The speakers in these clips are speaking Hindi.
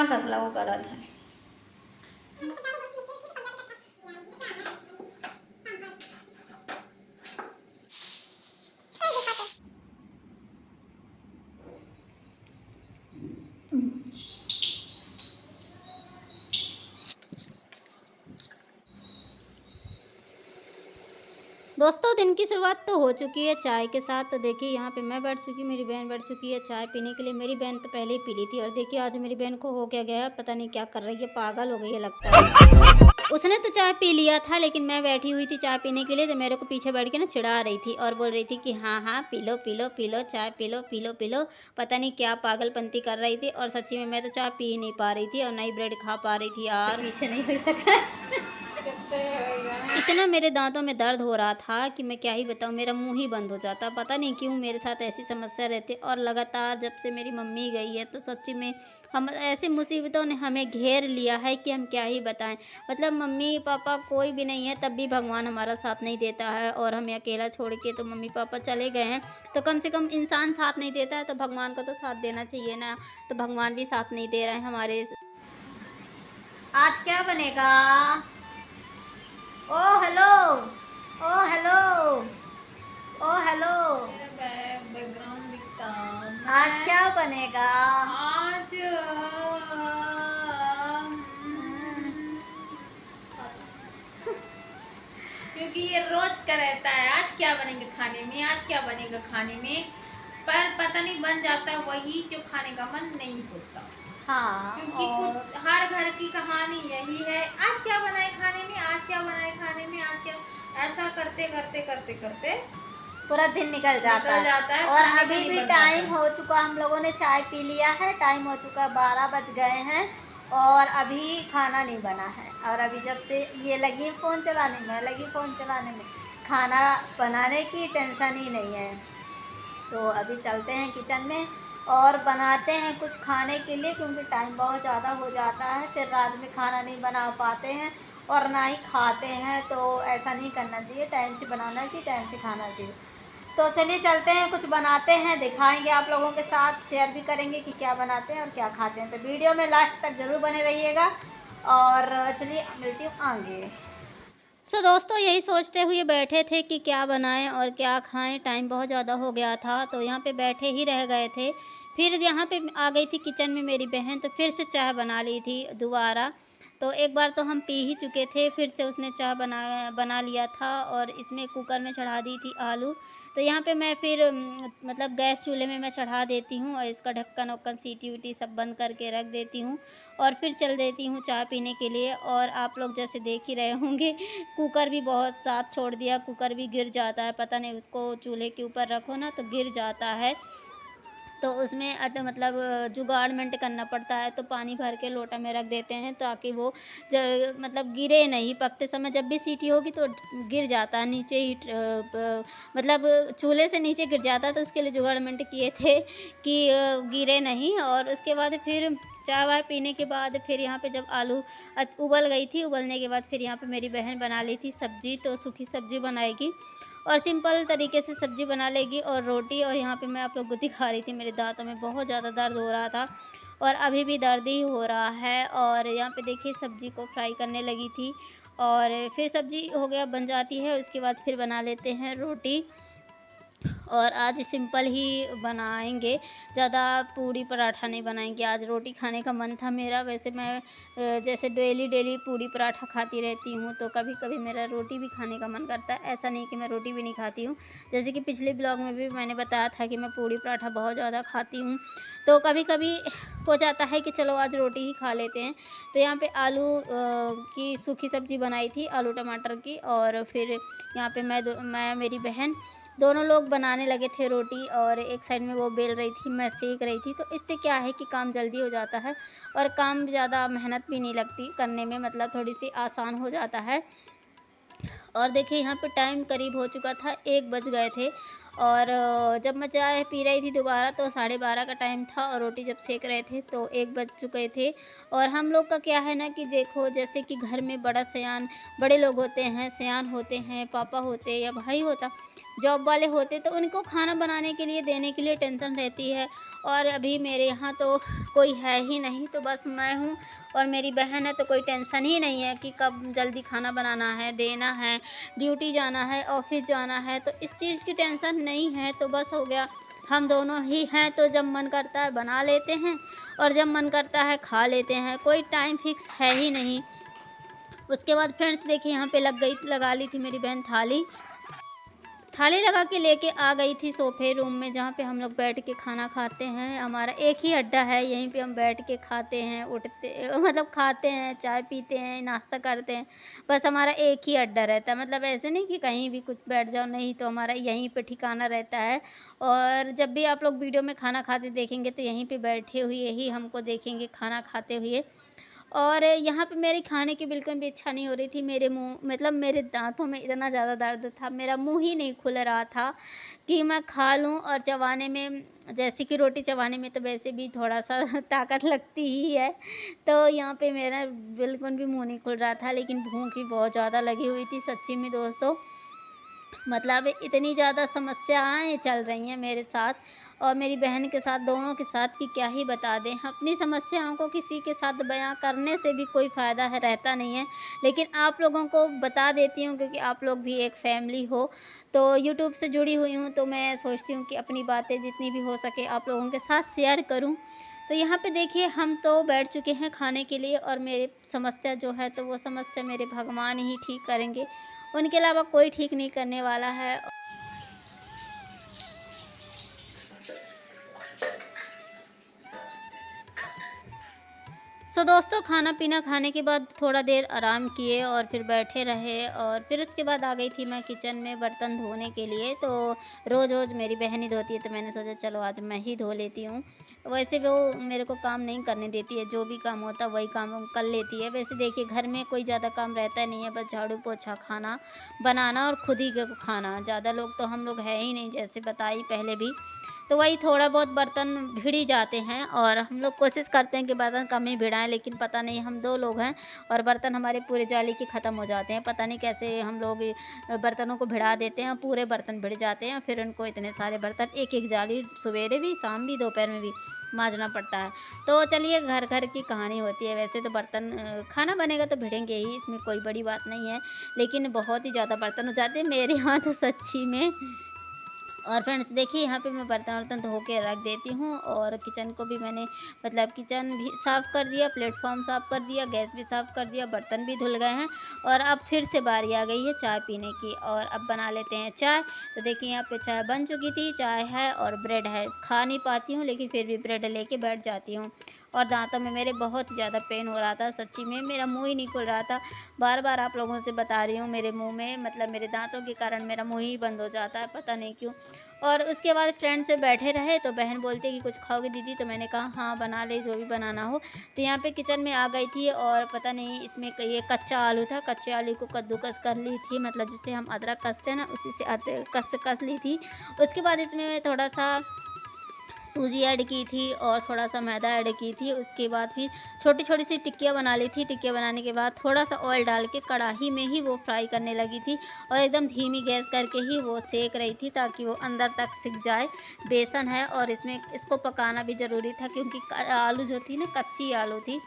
कसला वो करत है। दोस्तों दिन की शुरुआत तो हो चुकी है चाय के साथ। तो देखिए यहाँ पे मैं बैठ चुकी, मेरी बहन बैठ चुकी है चाय पीने के लिए। मेरी बहन तो पहले ही पी ली थी और देखिए आज मेरी बहन को हो क्या गया है, पता नहीं क्या कर रही है, पागल हो गई है लगता है। उसने तो चाय पी लिया था लेकिन मैं बैठी हुई थी चाय पीने के लिए, तो मेरे को पीछे बैठ के ना चिढ़ा रही थी और बोल रही थी कि हाँ हाँ P low P low P low चाय P low P low P low. पता नहीं क्या पागलपंती कर रही थी और सच्ची में मैं तो चाय पी ही नहीं पा रही थी और नई ब्रेड खा पा रही थी यार, पीछे नहीं हो सका। इतना मेरे दांतों में दर्द हो रहा था कि मैं क्या ही बताऊं, मेरा मुंह ही बंद हो जाता। पता नहीं क्यों मेरे साथ ऐसी समस्या रहती है और लगातार जब से मेरी मम्मी गई है तो सच्ची में हम ऐसी मुसीबतों ने हमें घेर लिया है कि हम क्या ही बताएं। मतलब मम्मी पापा कोई भी नहीं है तब भी भगवान हमारा साथ नहीं देता है और हमें अकेला छोड़ के तो मम्मी पापा चले गए हैं। तो कम से कम इंसान साथ नहीं देता है तो भगवान को तो साथ देना चाहिए ना, तो भगवान भी साथ नहीं दे रहे हैं हमारे। आज क्या बनेगा? ओ हेलो, ओ हेलो, ओ हेलो। बैकग्राउंड दिखता। आज क्या बनेगा? आज क्योंकि ये रोज का रहता है, आज क्या बनेगा खाने में, आज क्या बनेगा खाने में, पर पता नहीं बन जाता है वही जो खाने का मन नहीं होता। हाँ, क्योंकि कुछ हर घर की कहानी यही है, आज क्या बनाए खाने में, आज क्या बनाए खाने में, आज क्या, ऐसा करते करते करते करते पूरा दिन निकल जाता है। और अभी भी टाइम हो चुका, हम लोगों ने चाय पी लिया है, टाइम हो चुका 12 बज गए हैं और अभी खाना नहीं बना है। और अभी जब से ये लगी फ़ोन चलाने में, लगी फ़ोन चलाने में, खाना बनाने की टेंशन ही नहीं है। तो अभी चलते हैं किचन में और बनाते हैं कुछ खाने के लिए, क्योंकि टाइम बहुत ज़्यादा हो जाता है, फिर रात में खाना नहीं बना पाते हैं और ना ही खाते हैं। तो ऐसा नहीं करना चाहिए, टाइम से बनाना चाहिए, टाइम से खाना चाहिए। तो चलिए चलते हैं, कुछ बनाते हैं, दिखाएंगे आप लोगों के साथ, शेयर भी करेंगे कि क्या बनाते हैं और क्या खाते हैं। तो वीडियो में लास्ट तक ज़रूर बने रहिएगा और चलिए मिलती हूँ आगे। दोस्तों यही सोचते हुए बैठे थे कि क्या बनाएं और क्या खाएं, टाइम बहुत ज़्यादा हो गया था तो यहाँ पे बैठे ही रह गए थे। फिर यहाँ पे आ गई थी किचन में मेरी बहन, तो फिर से चाय बना ली थी दोबारा। तो एक बार तो हम पी ही चुके थे, फिर से उसने चाय बना लिया था और इसमें कुकर में चढ़ा दी थी आलू। तो यहाँ पे मैं फिर मतलब गैस चूल्हे में मैं चढ़ा देती हूँ और इसका ढक्कन वक्कन सीटी वीटी सब बंद करके रख देती हूँ और फिर चल देती हूँ चाय पीने के लिए। और आप लोग जैसे देख ही रहे होंगे कुकर भी बहुत साथ छोड़ दिया, कुकर भी गिर जाता है, पता नहीं उसको चूल्हे के ऊपर रखो ना तो गिर जाता है। तो उसमें मतलब जुगाड़मेंट करना पड़ता है, तो पानी भर के लोटा में रख देते हैं ताकि वो मतलब गिरे नहीं। पकते समय जब भी सीटी होगी तो गिर जाता है नीचे ही, मतलब चूल्हे से नीचे गिर जाता है। तो उसके लिए जुगाड़मेंट किए थे कि गिरे नहीं। और उसके बाद फिर चाय वाय पीने के बाद फिर यहाँ पे जब आलू उबल गई थी, उबलने के बाद फिर यहाँ पे मेरी बहन बना ली थी सब्जी। तो सूखी सब्जी बनाएगी और सिंपल तरीके से सब्ज़ी बना लेगी और रोटी। और यहाँ पे मैं आप लोग को दिखा रही थी, मेरे दांतों में बहुत ज़्यादा दर्द हो रहा था और अभी भी दर्द ही हो रहा है। और यहाँ पे देखिए सब्ज़ी को फ्राई करने लगी थी और फिर सब्ज़ी हो गया बन जाती है, उसके बाद फिर बना लेते हैं रोटी। और आज सिंपल ही बनाएंगे, ज़्यादा पूड़ी पराठा नहीं बनाएंगे। आज रोटी खाने का मन था मेरा। वैसे मैं जैसे डेली पूड़ी पराठा खाती रहती हूँ, तो कभी कभी मेरा रोटी भी खाने का मन करता है। ऐसा नहीं कि मैं रोटी भी नहीं खाती हूँ, जैसे कि पिछले ब्लॉग में भी मैंने बताया था कि मैं पूड़ी पराठा बहुत ज़्यादा खाती हूँ। तो कभी कभी हो जाता है कि चलो आज रोटी ही खा लेते हैं। तो यहाँ पे आलू की सूखी सब्ज़ी बनाई थी, आलू टमाटर की। और फिर यहाँ पे मैं मेरी बहन दोनों लोग बनाने लगे थे रोटी और एक साइड में वो बेल रही थी, मैं सेक रही थी। तो इससे क्या है कि काम जल्दी हो जाता है और काम ज़्यादा मेहनत भी नहीं लगती करने में, मतलब थोड़ी सी आसान हो जाता है। और देखिए यहाँ पे टाइम करीब हो चुका था, 1 बज गए थे। और जब मैं चाय पी रही थी दोबारा तो 12:30 का टाइम था और रोटी जब सेक रहे थे तो 1 बज चुके थे। और हम लोग का क्या है ना कि देखो जैसे कि घर में बड़े लोग होते हैं, सयान होते हैं, पापा होते या भाई होता, जॉब वाले होते तो उनको खाना बनाने के लिए देने के लिए टेंशन रहती है। और अभी मेरे यहाँ तो कोई है ही नहीं, तो बस मैं हूँ और मेरी बहन है, तो कोई टेंशन ही नहीं है कि कब जल्दी खाना बनाना है, देना है, ड्यूटी जाना है, ऑफ़िस जाना है, तो इस चीज़ की टेंशन नहीं है। तो बस हो गया, हम दोनों ही हैं, तो जब मन करता है बना लेते हैं और जब मन करता है खा लेते हैं, कोई टाइम फ़िक्स है ही नहीं। उसके बाद फ्रेंड्स देखिए यहाँ पे लगा ली थी मेरी बहन थाली। थाली लगा के लेके आ गई थी सोफ़े रूम में, जहाँ पे हम लोग बैठ के खाना खाते हैं। हमारा एक ही अड्डा है, यहीं पे हम बैठ के खाते हैं, उठते मतलब खाते हैं, चाय पीते हैं, नाश्ता करते हैं। बस हमारा एक ही अड्डा रहता है, मतलब ऐसे नहीं कि कहीं भी कुछ बैठ जाओ, नहीं, तो हमारा यहीं पे ठिकाना रहता है। और जब भी आप लोग वीडियो में खाना खाते देखेंगे तो यहीं पे बैठे हुए ही हमको देखेंगे खाना खाते हुए। और यहाँ पे मेरे खाने की बिल्कुल भी इच्छा नहीं हो रही थी। मेरे मुँह मतलब मेरे दाँतों में इतना ज़्यादा दर्द था, मेरा मुँह ही नहीं खुल रहा था कि मैं खा लूँ। और चबाने में, जैसे कि रोटी चबाने में तो वैसे भी थोड़ा-सा ताकत लगती ही है। तो यहाँ पे मेरा बिल्कुल भी मुँह नहीं खुल रहा था, लेकिन भूख भी बहुत ज़्यादा लगी हुई थी सच्ची में दोस्तों। मतलब इतनी ज़्यादा समस्याएँ चल रही हैं मेरे साथ और मेरी बहन के साथ, दोनों के साथ, कि क्या ही बता दें। अपनी समस्याओं को किसी के साथ बयाँ करने से भी कोई फ़ायदा है रहता नहीं है, लेकिन आप लोगों को बता देती हूँ क्योंकि आप लोग भी एक फ़ैमिली हो। तो यूट्यूब से जुड़ी हुई हूँ, तो मैं सोचती हूँ कि अपनी बातें जितनी भी हो सके आप लोगों के साथ शेयर करूँ। तो यहाँ पे देखिए हम तो बैठ चुके हैं खाने के लिए और मेरी समस्या जो है, तो वो समस्या मेरे भगवान ही ठीक करेंगे। उनके अलावा कोई ठीक नहीं करने वाला है। दोस्तों खाना-पीना खाने के बाद थोड़ा देर आराम किए और फिर बैठे रहे और फिर उसके बाद आ गई थी मैं किचन में बर्तन धोने के लिए। तो रोज़-रोज़ मेरी बहन ही धोती है, तो मैंने सोचा चलो आज मैं ही धो लेती हूँ। वैसे वो मेरे को काम नहीं करने देती है, जो भी काम होता है वही काम वो कर लेती है। वैसे देखिए घर में कोई ज़्यादा काम रहता नहीं है, बस झाड़ू-पोछा, खाना बनाना और खुद ही का खाना। ज़्यादा लोग तो हम लोग है ही नहीं, जैसे बताई पहले भी। तो वही थोड़ा बहुत बर्तन भिड़ ही जाते हैं और हम लोग कोशिश करते हैं कि बर्तन कम ही भिड़ाएँ, लेकिन पता नहीं, हम 2 लोग हैं और बर्तन हमारे पूरे जाली के ख़त्म हो जाते हैं। पता नहीं कैसे हम लोग बर्तनों को भिड़ा देते हैं और पूरे बर्तन भिड़ जाते हैं। फिर उनको इतने सारे बर्तन, एक-एक जाली सवेरे भी, शाम भी, दोपहर में भी माँजना पड़ता है। तो चलिए घर-घर की कहानी होती है। वैसे तो बर्तन खाना बनेगा तो भिड़ेंगे ही, इसमें कोई बड़ी बात नहीं है, लेकिन बहुत ही ज़्यादा बर्तन हो जाते हैं मेरे यहाँ तो सच्ची में। और फ्रेंड्स देखिए यहाँ पे मैं बर्तन-वर्तन धो के रख देती हूँ और किचन को भी मैंने, मतलब किचन भी साफ़ कर दिया, प्लेटफ़ॉर्म साफ़ कर दिया, गैस भी साफ़ कर दिया, बर्तन भी धुल गए हैं। और अब फिर से बारी आ गई है चाय पीने की और अब बना लेते हैं चाय। तो देखिए यहाँ पे चाय बन चुकी थी, चाय है और ब्रेड है। खा नहीं पाती हूँ लेकिन फिर भी ब्रेड लेके बैठ जाती हूँ। और दाँतों में मेरे बहुत ज़्यादा पेन हो रहा था, सच्ची में मेरा मुँह ही नहीं खुल रहा था। बार-बार आप लोगों से बता रही हूँ, मेरे मुँह में, मतलब मेरे दाँतों के कारण मेरा मुँह ही बंद हो जाता है, पता नहीं क्यों। और उसके बाद फ्रेंड से बैठे रहे तो बहन बोलती है कि कुछ खाओगी दीदी? तो मैंने कहा हाँ बना ले जो भी बनाना हो। तो यहाँ पे किचन में आ गई थी और पता नहीं इसमें ये कच्चा आलू था, कच्चे आलू को कद्दूकस कर ली थी, मतलब जिससे हम अदरक कसते हैं ना, उसी से कस ली थी। उसके बाद इसमें थोड़ा सा सूजी ऐड की थी और थोड़ा-सा मैदा ऐड की थी। उसके बाद फिर छोटी-छोटी सी टिक्कियाँ बना ली थी। टिक्कियाँ बनाने के बाद थोड़ा-सा ऑयल डाल के कढ़ाई में ही वो फ्राई करने लगी थी और एकदम धीमी गैस करके ही वो सेक रही थी ताकि वो अंदर तक सिक जाए। बेसन है और इसमें इसको पकाना भी ज़रूरी था क्योंकि आलू जो थी ना, कच्ची आलू थी।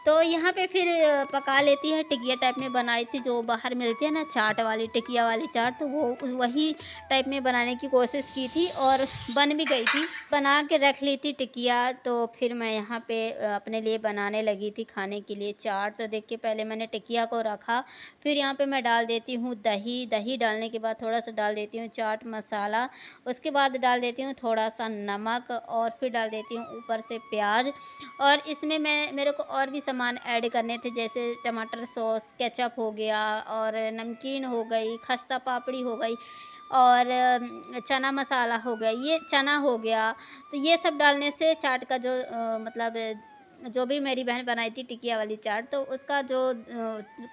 तो यहाँ पे फिर पका लेती है। टिकिया टाइप में बनाई थी, जो बाहर मिलती है ना चाट वाली, टिकिया वाली चाट, तो वो वही टाइप में बनाने की कोशिश की थी और बन भी गई थी। बना के रख ली थी टिकिया, तो फिर मैं यहाँ पे अपने लिए बनाने लगी थी खाने के लिए चाट। तो देखिए पहले मैंने टिकिया को रखा, फिर यहाँ पे मैं डाल देती हूँ दही। दही डालने के बाद थोड़ा-सा डाल देती हूँ चाट मसाला, उसके बाद डाल देती हूँ थोड़ा-सा नमक और फिर डाल देती हूँ ऊपर से प्याज़। और इसमें मेरे को और भी सामान ऐड करने थे, जैसे टमाटर सॉस, केचअप हो गया और नमकीन हो गई, खस्ता पापड़ी हो गई और चना मसाला हो गया, ये चना हो गया। तो ये सब डालने से चाट का जो मतलब जो भी मेरी बहन बनाई थी टिकिया वाली चाट, तो उसका जो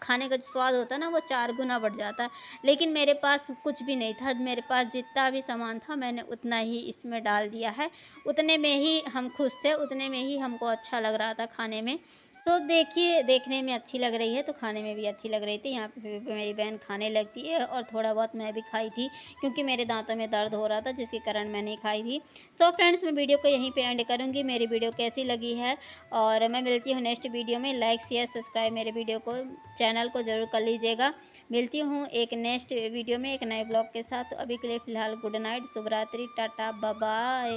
खाने का जो स्वाद होता है ना, वो 4 गुना बढ़ जाता है। लेकिन मेरे पास कुछ भी नहीं था, मेरे पास जितना भी सामान था मैंने उतना ही इसमें डाल दिया है। उतने में ही हम खुश थे, उतने में ही हमको अच्छा लग रहा था खाने में। तो देखिए, देखने में अच्छी लग रही है तो खाने में भी अच्छी लग रही थी। यहाँ पे मेरी बहन खाने लगती है और थोड़ा बहुत मैं भी खाई थी, क्योंकि मेरे दाँतों में दर्द हो रहा था जिसके कारण मैं नहीं खाई थी। सो फ्रेंड्स, मैं वीडियो को यहीं पे एंड करूँगी। मेरी वीडियो कैसी लगी है और मैं मिलती हूँ नेक्स्ट वीडियो में। लाइक, शेयर, सब्सक्राइब मेरे वीडियो को, चैनल को ज़रूर कर लीजिएगा। मिलती हूँ एक नेक्स्ट वीडियो में एक नए ब्लॉग के साथ। तो अभी के लिए फ़िलहाल गुड नाइट, शुभ रात्रि, टाटा, बाय बाय।